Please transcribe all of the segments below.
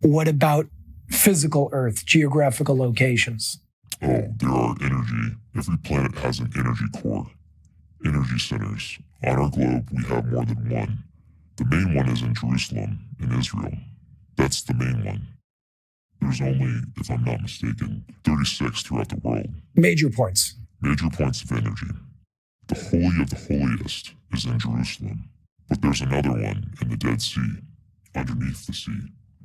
What about physical Earth, geographical locations? Oh, there are energy. Every planet has an energy core, energy centers. On our globe, we have more than one. The main one is in Jerusalem, in Israel. That's the main one. There's only, if I'm not mistaken, 36 throughout the world. Major points. Major points of energy. The Holy of the Holiest is in Jerusalem, but there's another one in the Dead Sea, underneath the sea.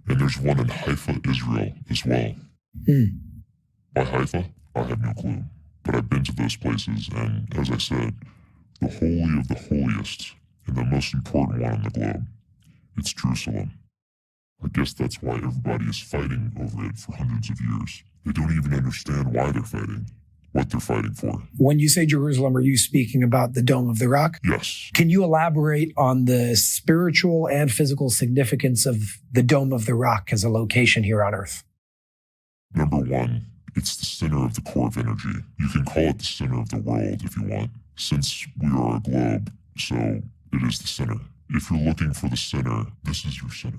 And there's one in Haifa, Israel, as well. By Haifa, I have no clue, but I've been to those places, and as I said, the Holy of the Holiest, and the most important one on the globe, it's Jerusalem. I guess that's why everybody is fighting over it for hundreds of years. They don't even understand why they're fighting, what they're fighting for. When you say Jerusalem, are you speaking about the Dome of the Rock? Yes. Can you elaborate on the spiritual and physical significance of the Dome of the Rock as a location here on Earth? Number one, it's the center of the core of energy. You can call it the center of the world if you want, since we are a globe, so it is the center. If you're looking for the center, this is your center.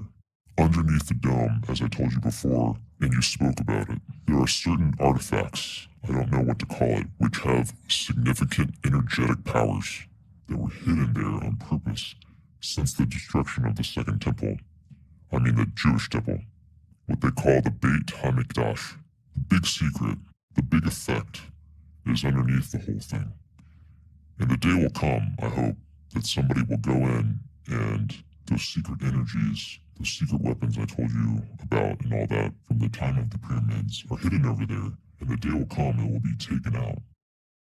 Underneath the dome, as I told you before, and you spoke about it, there are certain artifacts, I don't know what to call it, which have significant energetic powers that were hidden there on purpose since the destruction of the Second Temple. I mean the Jewish temple. What they call the Beit HaMikdash. The big secret, the big effect, is underneath the whole thing. And the day will come, I hope, that somebody will go in and those secret energies, those secret weapons I told you about and all that from the time of the pyramids are hidden over there, and the day will come it will be taken out.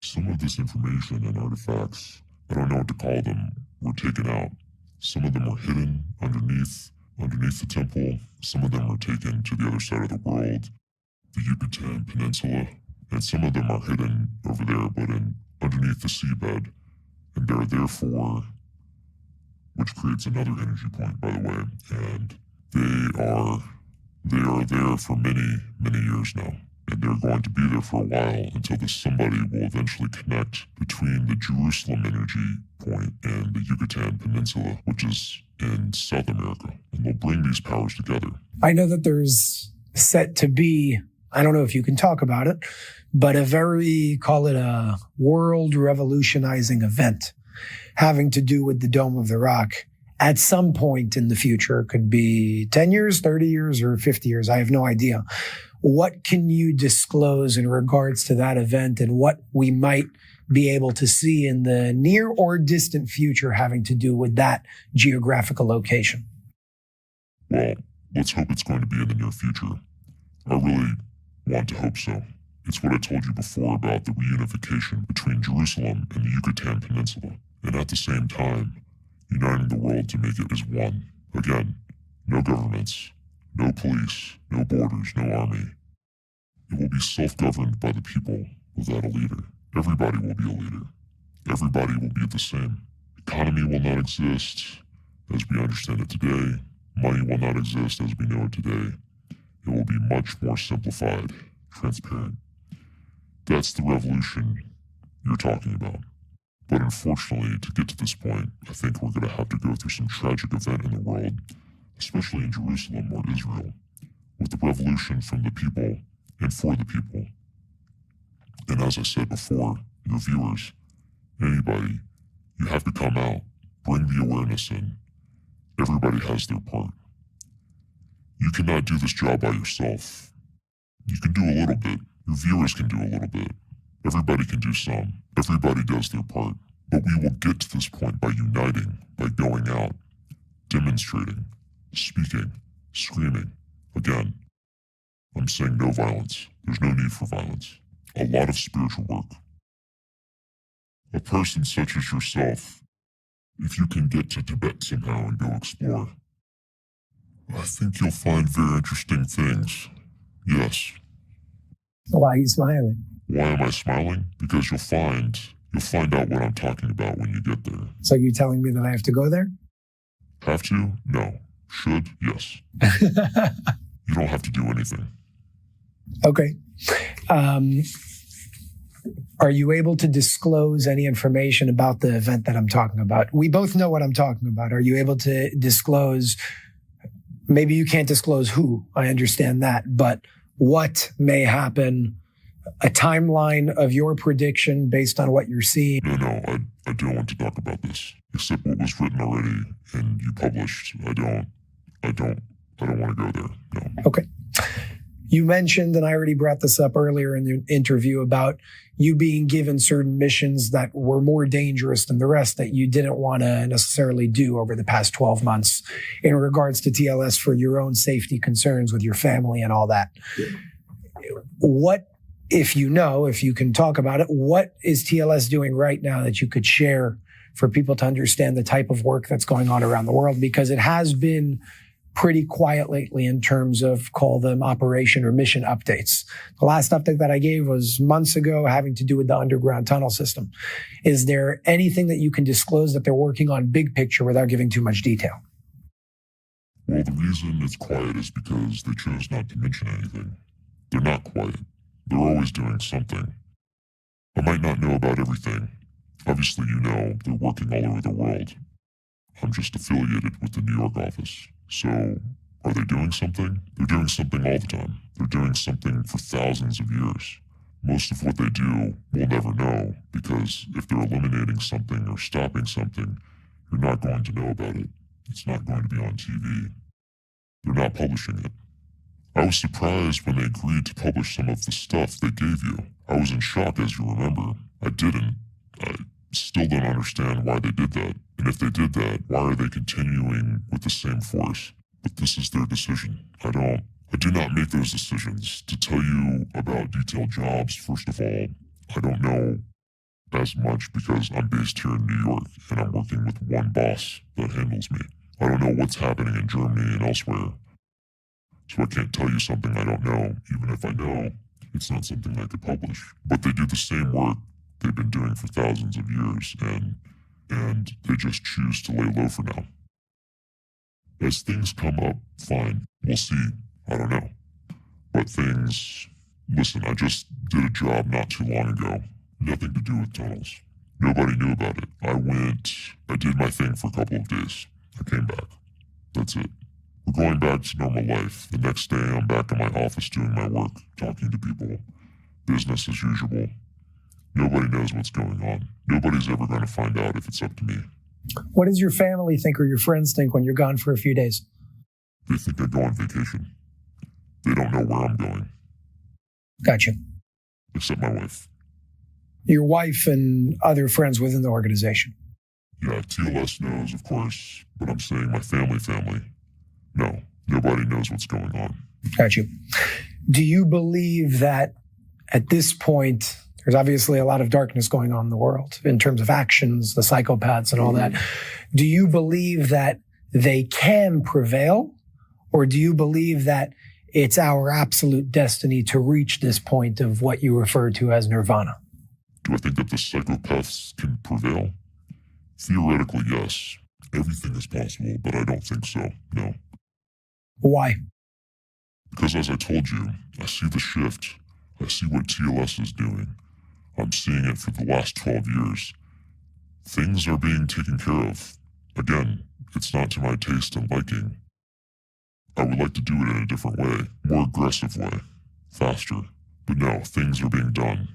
Some of this information and artifacts, I don't know what to call them, were taken out. Some of them are hidden underneath the temple. Some of them are taken to the other side of the world, the Yucatan Peninsula, and some of them are hidden over there, but underneath the seabed, and they're therefore, which creates another energy point, by the way, and they are there for many, many years now, and they're going to be there for a while until somebody will eventually connect between the Jerusalem energy point and the Yucatan Peninsula, which is in South America, and they'll bring these powers together. I know that there's set to be, I don't know if you can talk about it, but a very, call it a world revolutionizing event having to do with the Dome of the Rock at some point in the future. It could be 10 years, 30 years, or 50 years. I have no idea. What can you disclose in regards to that event and what we might be able to see in the near or distant future having to do with that geographical location? Well, let's hope it's going to be in the near future. I really want to hope so. It's what I told you before about the reunification between Jerusalem and the Yucatan Peninsula, and at the same time, uniting the world to make it as one. Again, no governments, no police, no borders, no army. It will be self-governed by the people without a leader. Everybody will be a leader. Everybody will be the same. Economy will not exist as we understand it today. Money will not exist as we know it today. It will be much more simplified, transparent. That's the revolution you're talking about. But unfortunately, to get to this point, I think we're going to have to go through some tragic event in the world, especially in Jerusalem or Israel, with the revolution from the people and for the people. And as I said before, your viewers, anybody, you have to come out, bring the awareness in. Everybody has their part. You cannot do this job by yourself. You can do a little bit. Your viewers can do a little bit. Everybody can do some. Everybody does their part. But we will get to this point by uniting, by going out, demonstrating, speaking, screaming. Again, I'm saying no violence. There's no need for violence. A lot of spiritual work. A person such as yourself, if you can get to Tibet somehow and go explore, I think you'll find very interesting things. Yes. Why are you smiling? Why am I smiling? Because you'll find out what I'm talking about when you get there. So you're telling me that I have to go there? Have to? No. Should? Yes. You don't have to do anything. Okay. Are you able to disclose any information about the event that I'm talking about? We both know what I'm talking about. Are you able to disclose Maybe you can't disclose who, I understand that, but what may happen, a timeline of your prediction based on what you're seeing? No, I don't want to talk about this, except what was written already and you published. I don't want to go there, no. Okay. You mentioned, and I already brought this up earlier in the interview, about you being given certain missions that were more dangerous than the rest that you didn't want to necessarily do over the past 12 months in regards to TLS for your own safety concerns with your family and all that. Yeah. What, if you can talk about it, what is TLS doing right now that you could share for people to understand the type of work that's going on around the world? Because it has been pretty quiet lately in terms of, call them operation or mission updates. The last update that I gave was months ago, having to do with the underground tunnel system. Is there anything that you can disclose that they're working on big picture without giving too much detail? Well, the reason it's quiet is because they chose not to mention anything. They're not quiet. They're always doing something. I might not know about everything. Obviously, they're working all over the world. I'm just affiliated with the New York office. So, are they doing something? They're doing something all the time. They're doing something for thousands of years. Most of what they do, we'll never know, because if they're eliminating something or stopping something, you're not going to know about it. It's not going to be on TV. They're not publishing it. I was surprised when they agreed to publish some of the stuff they gave you. I was in shock, as you remember. I still don't understand why they did that. And if they did that, why are they continuing with the same force? But this is their decision. I do not make those decisions. To tell you about detailed jobs, first of all, I don't know as much because I'm based here in New York and I'm working with one boss that handles me. I don't know what's happening in Germany and elsewhere. So I can't tell you something I don't know. Even if I know, it's not something I could publish. But they do the same work they've been doing for thousands of years, and they just choose to lay low for now. As things come up, fine, we'll see. I don't know. But listen, I just did a job not too long ago. Nothing to do with tunnels. Nobody knew about it. I did my thing for a couple of days. I came back. That's it. We're going back to normal life. The next day, I'm back in my office doing my work, talking to people. Business as usual. Nobody knows what's going on. Nobody's ever going to find out if it's up to me. What does your family think or your friends think when you're gone for a few days? They think I go on vacation. They don't know where I'm going. Gotcha. Except my wife. Your wife and other friends within the organization? Yeah, TLS knows, of course, but I'm saying my family. No, nobody knows what's going on. Gotcha. Do you believe that at this point, there's obviously a lot of darkness going on in the world in terms of actions, the psychopaths and all that. Do you believe that they can prevail? Or do you believe that it's our absolute destiny to reach this point of what you refer to as nirvana? Do I think that the psychopaths can prevail? Theoretically, yes. Everything is possible, but I don't think so, no. Why? Because as I told you, I see the shift. I see what TLS is doing. I'm seeing it for the last 12 years. Things are being taken care of. Again, it's not to my taste and liking. I would like to do it in a different way, more aggressive way, faster. But no, things are being done.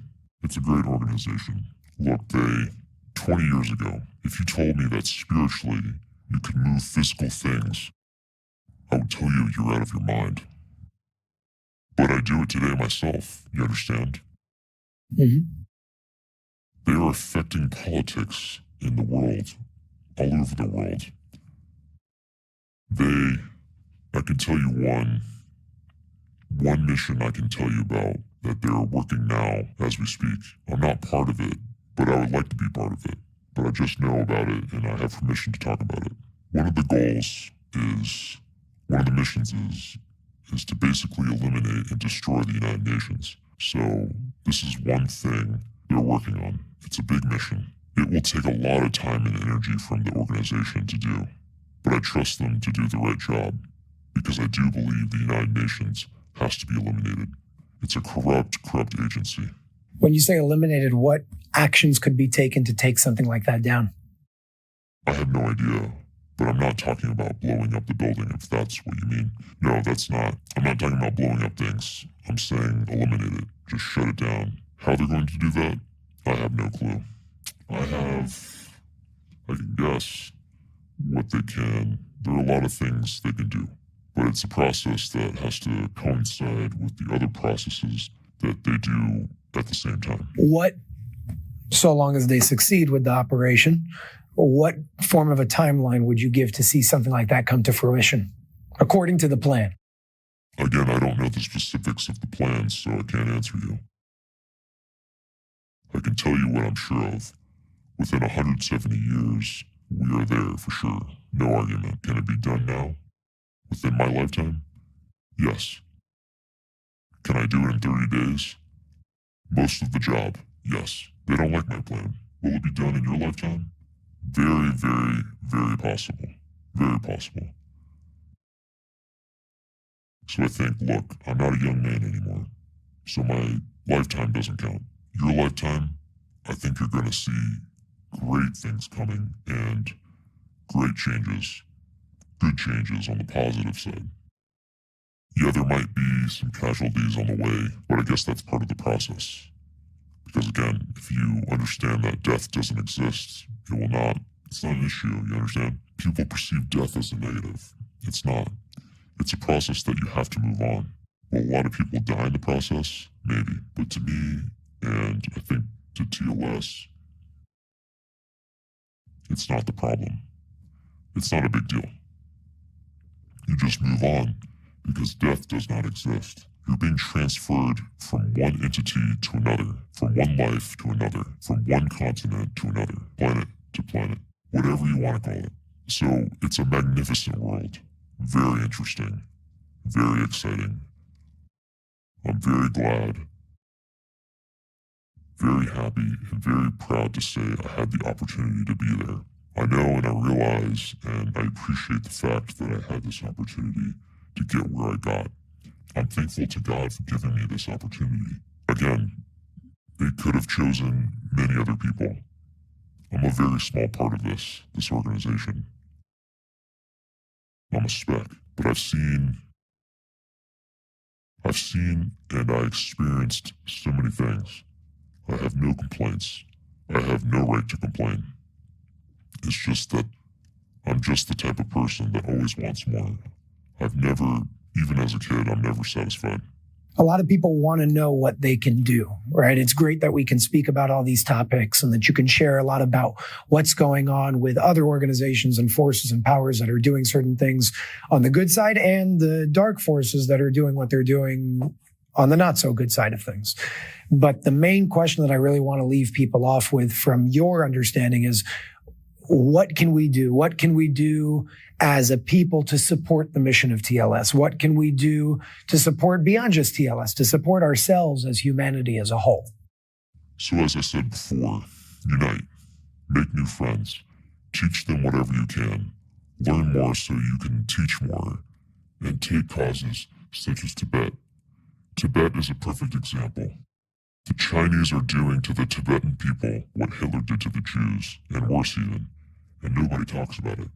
It's a great organization. Look, 20 years ago, if you told me that spiritually you could move physical things, I would tell you you're out of your mind. But I do it today myself, you understand? Mm-hmm. They are affecting politics in the world, all over the world. I can tell you one mission I can tell you about that they're working now as we speak. I'm not part of it, but I would like to be part of it. But I just know about it and I have permission to talk about it. One of the missions is to basically eliminate and destroy the United Nations. So this is one thing they're working on. It's a big mission. It will take a lot of time and energy from the organization to do, but I trust them to do the right job because I do believe the United Nations has to be eliminated. It's a corrupt agency. When you say eliminated, what actions could be taken to take something like that down? I have no idea, But I'm not talking about blowing up the building, if that's what you mean. No, that's not. I'm not talking about blowing up things. I'm saying eliminate it. Just shut it down. How they're going to do that, I have no clue. I can guess what they can. There are a lot of things they can do. But it's a process that has to coincide with the other processes that they do at the same time. What, so long as they succeed with the operation, what form of a timeline would you give to see something like that come to fruition, according to the plan? Again, I don't know the specifics of the plans, so I can't answer you. I can tell you what I'm sure of. Within 170 years, we are there for sure. No argument. Can it be done now? Within my lifetime? Yes. Can I do it in 30 days? Most of the job, yes. They don't like my plan. Will it be done in your lifetime? Very, very, very possible. Very possible. So I think, look, I'm not a young man anymore, so my lifetime doesn't count. Your lifetime, I think you're going to see great things coming and great changes, good changes on the positive side. Yeah, there might be some casualties on the way, but I guess that's part of the process. Because again, if you understand that death doesn't exist, it's not an issue, you understand? People perceive death as a negative. It's not. It's a process that you have to move on. Will a lot of people die in the process? Maybe. But to me, and I think to TLS, it's not the problem. It's not a big deal. You just move on because death does not exist. You're being transferred from one entity to another, from one life to another, from one continent to another, planet to planet, whatever you want to call it. So it's a magnificent world. Very interesting. Very exciting. I'm very glad, very happy, and very proud to say I had the opportunity to be there. I know and I realize and I appreciate the fact that I had this opportunity to get where I got. I'm thankful to God for giving me this opportunity. Again, they could have chosen many other people. I'm a very small part of this organization. I'm a speck, but I've seen and I experienced so many things. I have no complaints. I have no right to complain. It's just that I'm just the type of person that always wants more. Even as a kid, I'm never satisfied. A lot of people want to know what they can do, right? It's great that we can speak about all these topics and that you can share a lot about what's going on with other organizations and forces and powers that are doing certain things on the good side and the dark forces that are doing what they're doing on the not so good side of things. But the main question that I really want to leave people off with from your understanding is, what can we do? What can we do as a people to support the mission of TLS? What can we do to support beyond just TLS, to support ourselves as humanity as a whole? So as I said before, unite, make new friends, teach them whatever you can, learn more so you can teach more, and take causes such as Tibet. Tibet is a perfect example. The Chinese are doing to the Tibetan people what Hitler did to the Jews, and worse even, and nobody talks about it.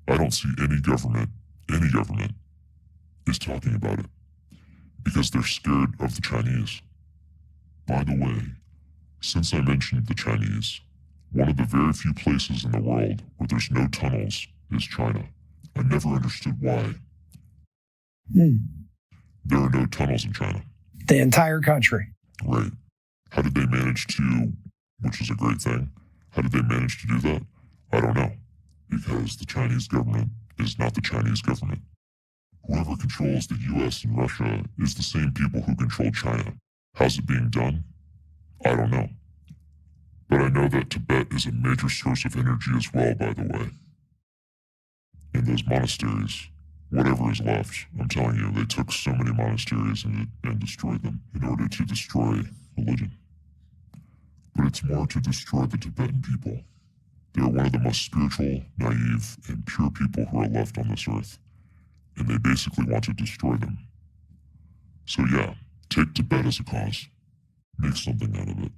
I don't see any government is talking about it, because they're scared of the Chinese. By the way, since I mentioned the Chinese, one of the very few places in the world where there's no tunnels is China. I never understood why. There are no tunnels in China. The entire country. Right. How did they manage to, which is a great thing, how did they manage to do that? I don't know. Because the Chinese government is not the Chinese government. Whoever controls the US and Russia is the same people who control China. How's it being done? I don't know. But I know that Tibet is a major source of energy as well, by the way. And those monasteries, whatever is left, I'm telling you, they took so many monasteries and destroyed them in order to destroy religion. But it's more to destroy the Tibetan people. They are one of the most spiritual, naive, and pure people who are left on this earth. And they basically want to destroy them. So yeah, take Tibet as a cause. Make something out of it.